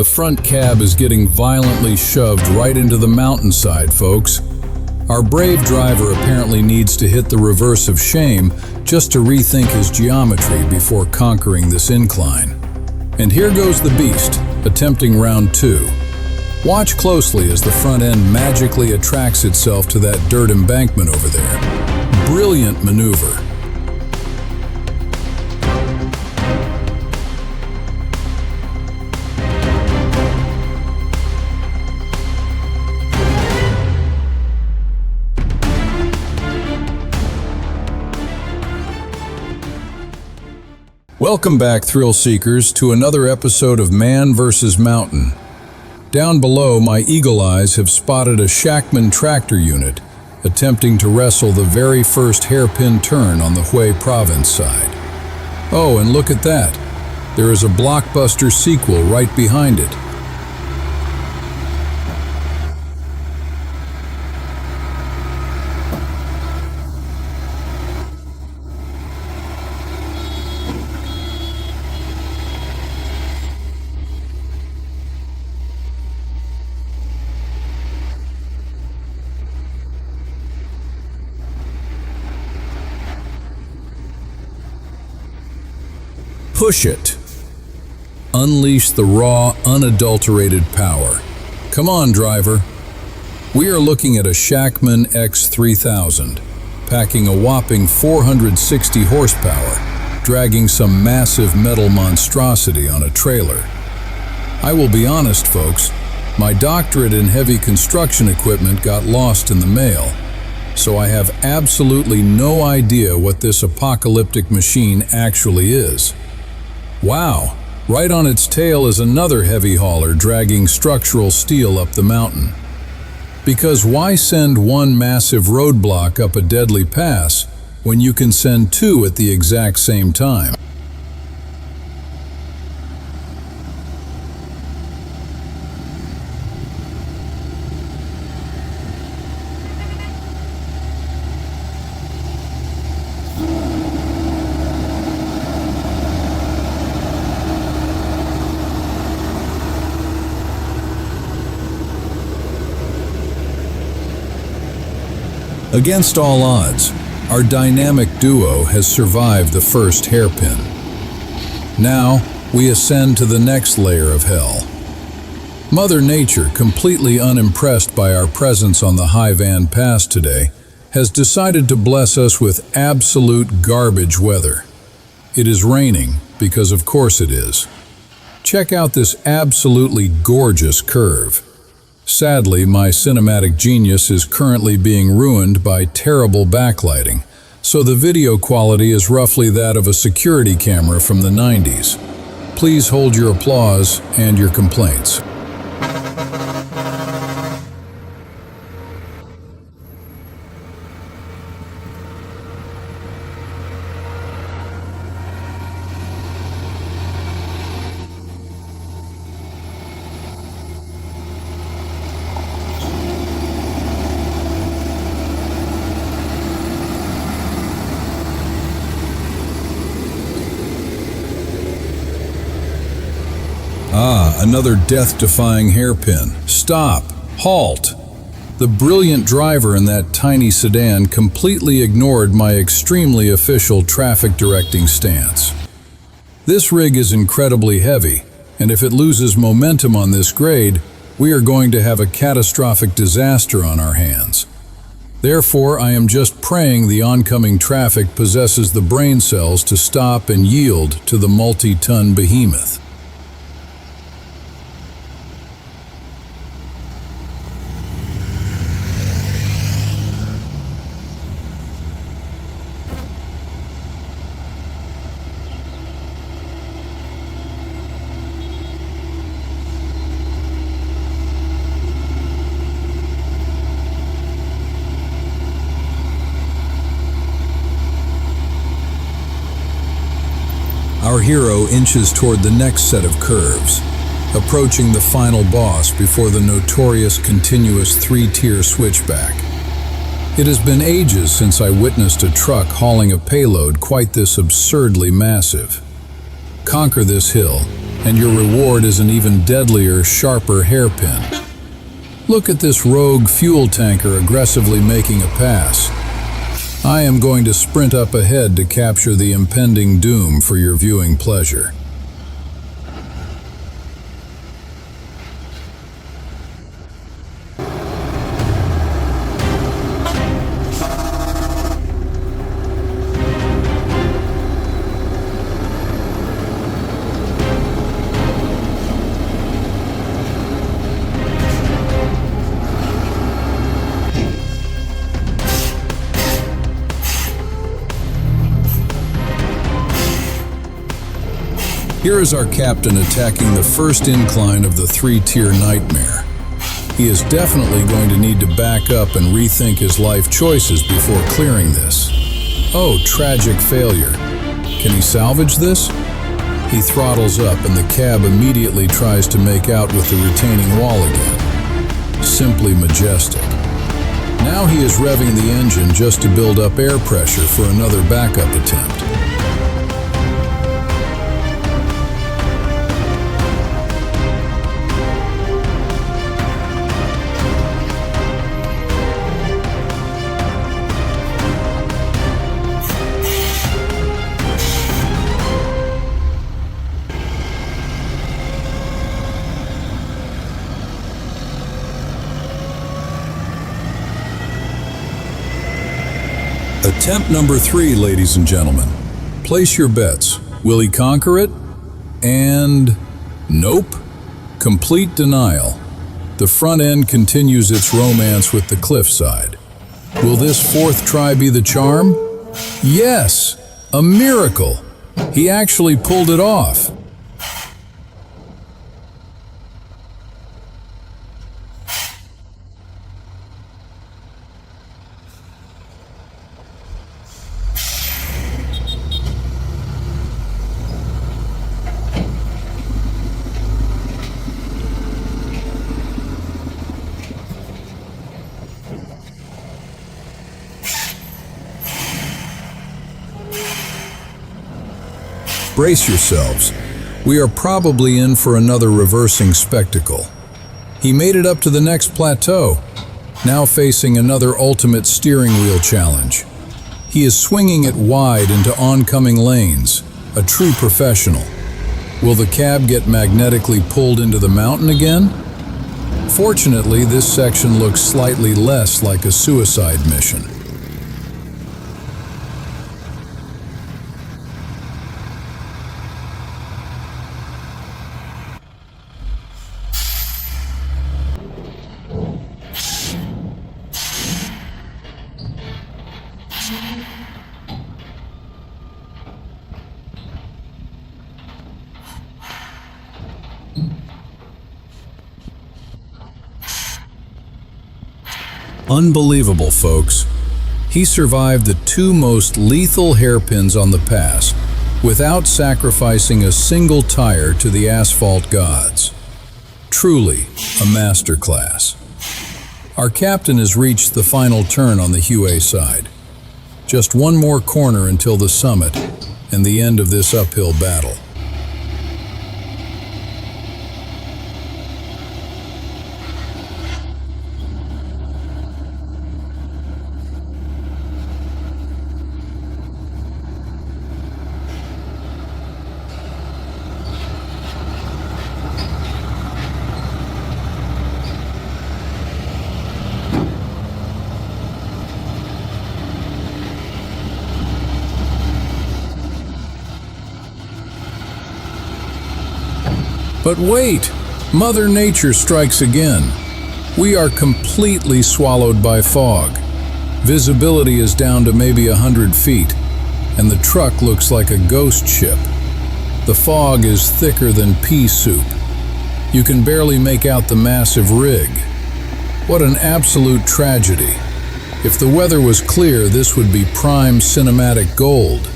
The front cab is getting violently shoved right into the mountainside, folks. Our brave driver apparently needs to hit the reverse of shame just to rethink his geometry before conquering this incline. And here goes the beast, attempting round 2. Watch closely as the front end magically attracts itself to that dirt embankment over there. Brilliant maneuver. Welcome back, thrill seekers, to another episode of Man vs. Mountain. Down below, my eagle eyes have spotted a Shacman tractor unit attempting to wrestle the very first hairpin turn on the Hue province side. Oh, and look at that. There is a blockbuster sequel right behind it. Push it. Unleash the raw, unadulterated power. Come on, driver. We are looking at a Shacman X3000, packing a whopping 460 horsepower, dragging some massive metal monstrosity on a trailer. I will be honest, folks, my doctorate in heavy construction equipment got lost in the mail, so I have absolutely no idea what this apocalyptic machine actually is. Wow, right on its tail is another heavy hauler dragging structural steel up the mountain. Because why send one massive roadblock up a deadly pass when you can send two at the exact same time? Against all odds, our dynamic duo has survived the first hairpin. Now, we ascend to the next layer of hell. Mother Nature, completely unimpressed by our presence on the High Van Pass today, has decided to bless us with absolute garbage weather. It is raining, because of course it is. Check out this absolutely gorgeous curve. Sadly, my cinematic genius is currently being ruined by terrible backlighting, so the video quality is roughly that of a security camera from the 90s. Please hold your applause and your complaints. Another death-defying hairpin. Stop. Halt. The brilliant driver in that tiny sedan completely ignored my extremely official traffic directing stance. This rig is incredibly heavy, and if it loses momentum on this grade, we are going to have a catastrophic disaster on our hands. Therefore, I am just praying the oncoming traffic possesses the brain cells to stop and yield to the multi-ton behemoth. Our hero inches toward the next set of curves, approaching the final boss before the notorious continuous 3-tier switchback. It has been ages since I witnessed a truck hauling a payload quite this absurdly massive. Conquer this hill, and your reward is an even deadlier, sharper hairpin. Look at this rogue fuel tanker aggressively making a pass. I am going to sprint up ahead to capture the impending doom for your viewing pleasure. Here is our captain attacking the first incline of the three-tier nightmare. He is definitely going to need to back up and rethink his life choices before clearing this. Oh, tragic failure. Can he salvage this? He throttles up and the cab immediately tries to make out with the retaining wall again. Simply majestic. Now he is revving the engine just to build up air pressure for another backup attempt. Attempt number 3, ladies and gentlemen. Place your bets. Will he conquer it? And nope. Complete denial. The front end continues its romance with the cliffside. Will this fourth try be the charm? Yes! A miracle! He actually pulled it off. Brace yourselves. We are probably in for another reversing spectacle. He made it up to the next plateau, now facing another ultimate steering wheel challenge. He is swinging it wide into oncoming lanes, a true professional. Will the cab get magnetically pulled into the mountain again? Fortunately, this section looks slightly less like a suicide mission. Unbelievable, folks. He survived the 2 most lethal hairpins on the pass without sacrificing a single tire to the asphalt gods. Truly a masterclass. Our captain has reached the final turn on the Hue side. Just one more corner until the summit and the end of this uphill battle. But wait! Mother Nature strikes again. We are completely swallowed by fog. Visibility is down to maybe 100 feet, and the truck looks like a ghost ship. The fog is thicker than pea soup. You can barely make out the massive rig. What an absolute tragedy. If the weather was clear, this would be prime cinematic gold.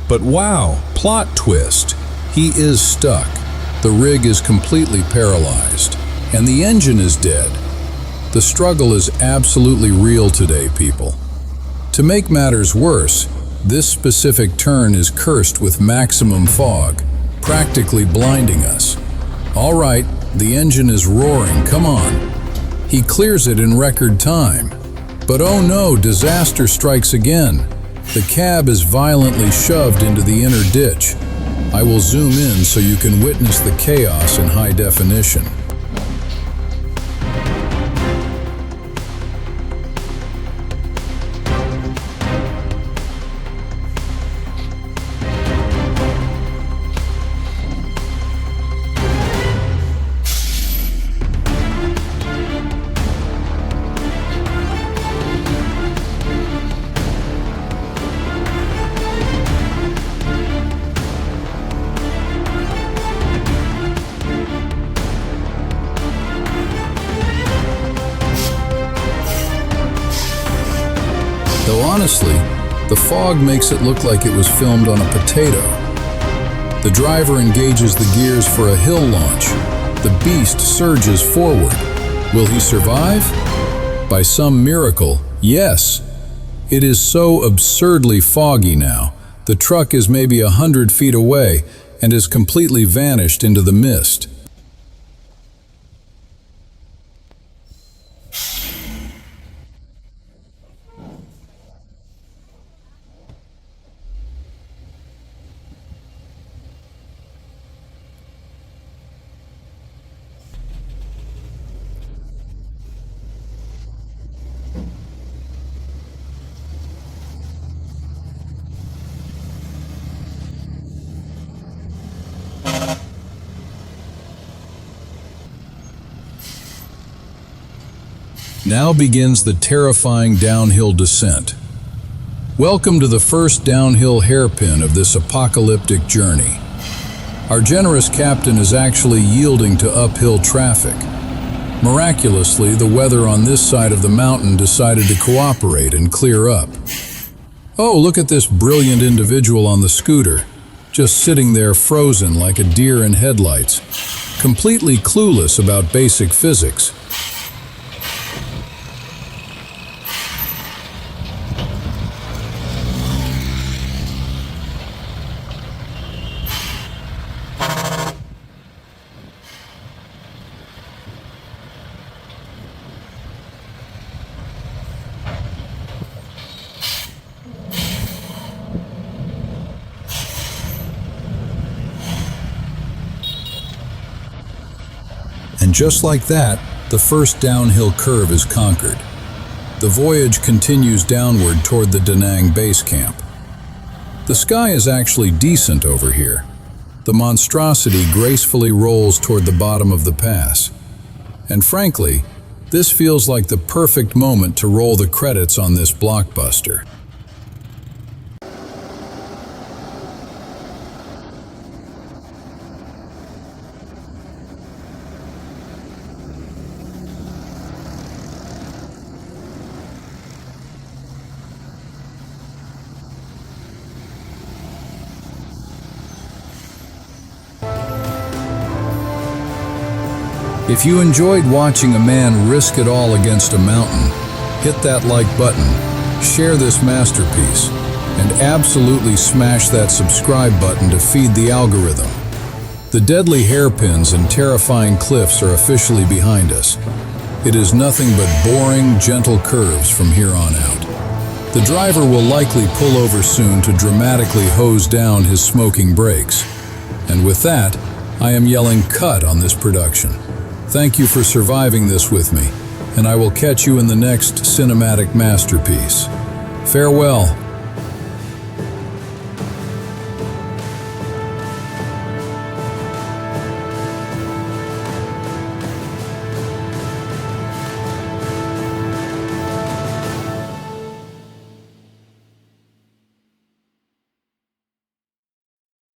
But wow, plot twist. He is stuck. The rig is completely paralyzed, and the engine is dead. The struggle is absolutely real today, people. To make matters worse, this specific turn is cursed with maximum fog, practically blinding us. All right, the engine is roaring, come on. He clears it in record time. But oh no, disaster strikes again. The cab is violently shoved into the inner ditch. I will zoom in so you can witness the chaos in high definition. Though honestly, the fog makes it look like it was filmed on a potato. The driver engages the gears for a hill launch. The beast surges forward. Will he survive? By some miracle, yes. It is so absurdly foggy now. The truck is maybe 100 feet away and has completely vanished into the mist. Now begins the terrifying downhill descent. Welcome to the first downhill hairpin of this apocalyptic journey. Our generous captain is actually yielding to uphill traffic. Miraculously, the weather on this side of the mountain decided to cooperate and clear up. Oh, look at this brilliant individual on the scooter, just sitting there frozen like a deer in headlights, completely clueless about basic physics. And just like that, the first downhill curve is conquered. The voyage continues downward toward the Da Nang base camp. The sky is actually decent over here. The monstrosity gracefully rolls toward the bottom of the pass. And frankly, this feels like the perfect moment to roll the credits on this blockbuster. If you enjoyed watching a man risk it all against a mountain, hit that like button, share this masterpiece, and absolutely smash that subscribe button to feed the algorithm. The deadly hairpins and terrifying cliffs are officially behind us. It is nothing but boring, gentle curves from here on out. The driver will likely pull over soon to dramatically hose down his smoking brakes. And with that, I am yelling cut on this production. Thank you for surviving this with me, and I will catch you in the next cinematic masterpiece. Farewell.